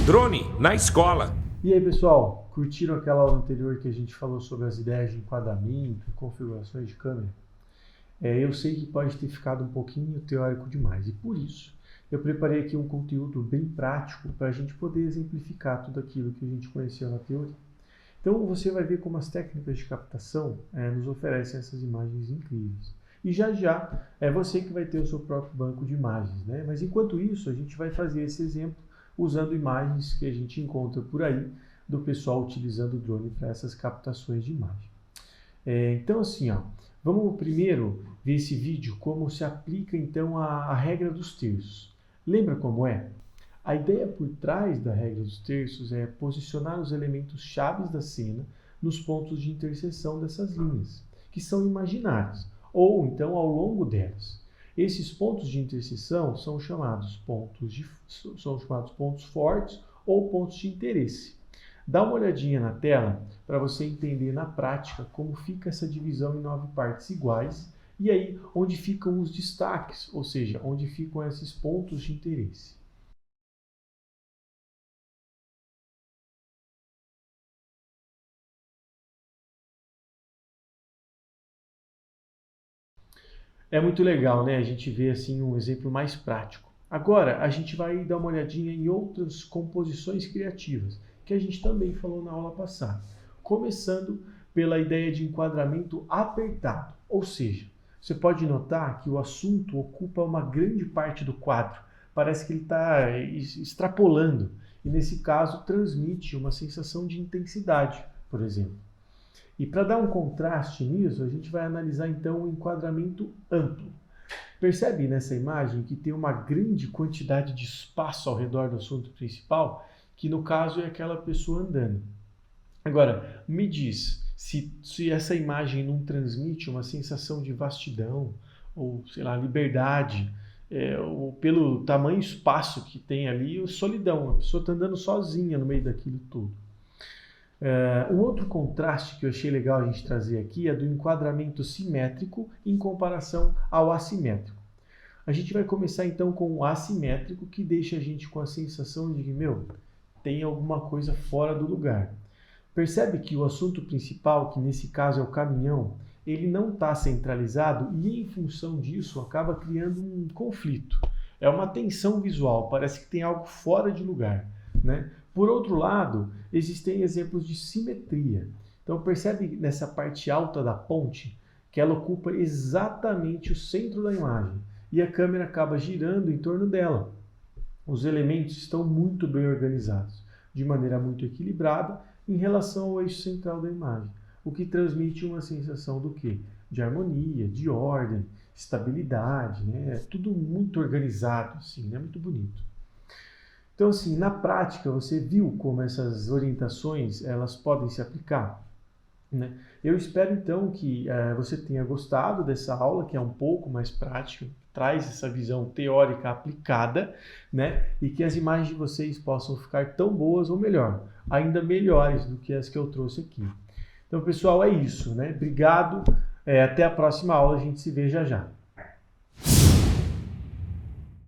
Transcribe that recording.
Drone na escola. E aí, pessoal, curtiram aquela aula anterior que a gente falou sobre as ideias de enquadramento e configurações de câmera? Eu sei que pode ter ficado um pouquinho teórico demais e por isso eu preparei aqui um conteúdo bem prático para a gente poder exemplificar tudo aquilo que a gente conheceu na teoria. Então você vai ver como as técnicas de captação nos oferecem essas imagens incríveis. E já é você que vai ter o seu próprio banco de imagens, né? Mas enquanto isso, a gente vai fazer esse exemplo usando imagens que a gente encontra por aí do pessoal utilizando o drone para essas captações de imagem. Então assim, vamos primeiro ver esse vídeo como se aplica então a regra dos terços. Lembra como é? A ideia por trás da regra dos terços é posicionar os elementos chaves da cena nos pontos de interseção dessas linhas, que são imaginárias, ou então ao longo delas. Esses pontos de interseção são chamados pontos fortes ou pontos de interesse. Dá uma olhadinha na tela para você entender na prática como fica essa divisão em 9 partes iguais e aí onde ficam os destaques, ou seja, onde ficam esses pontos de interesse. É muito legal, né? A gente vê assim um exemplo mais prático. Agora, a gente vai dar uma olhadinha em outras composições criativas, que a gente também falou na aula passada. Começando pela ideia de enquadramento apertado, ou seja, você pode notar que o assunto ocupa uma grande parte do quadro. Parece que ele está extrapolando e, nesse caso, transmite uma sensação de intensidade, por exemplo. E para dar um contraste nisso, a gente vai analisar então o enquadramento amplo. Percebe nessa imagem que tem uma grande quantidade de espaço ao redor do assunto principal, que no caso é aquela pessoa andando. Agora, me diz se essa imagem não transmite uma sensação de vastidão, ou sei lá, liberdade, ou pelo tamanho espaço que tem ali, ou solidão, a pessoa está andando sozinha no meio daquilo tudo. Um outro contraste que eu achei legal a gente trazer aqui é do enquadramento simétrico em comparação ao assimétrico. A gente vai começar então com o assimétrico, que deixa a gente com a sensação de que, tem alguma coisa fora do lugar. Percebe que o assunto principal, que nesse caso é o caminhão, ele não está centralizado e em função disso acaba criando um conflito. É uma tensão visual, parece que tem algo fora de lugar, né? Por outro lado, existem exemplos de simetria. Então percebe nessa parte alta da ponte que ela ocupa exatamente o centro da imagem e a câmera acaba girando em torno dela. Os elementos estão muito bem organizados, de maneira muito equilibrada em relação ao eixo central da imagem, o que transmite uma sensação do quê? De harmonia, de ordem, estabilidade, né? É tudo muito organizado, assim, né? Muito bonito. Então, assim, na prática, você viu como essas orientações elas podem se aplicar, né? Eu espero, então, que você tenha gostado dessa aula, que é um pouco mais prática, traz essa visão teórica aplicada, né? E que as imagens de vocês possam ficar tão boas ou melhor, ainda melhores do que as que eu trouxe aqui. Então, pessoal, é isso, né? Obrigado, até a próxima aula, a gente se vê já já.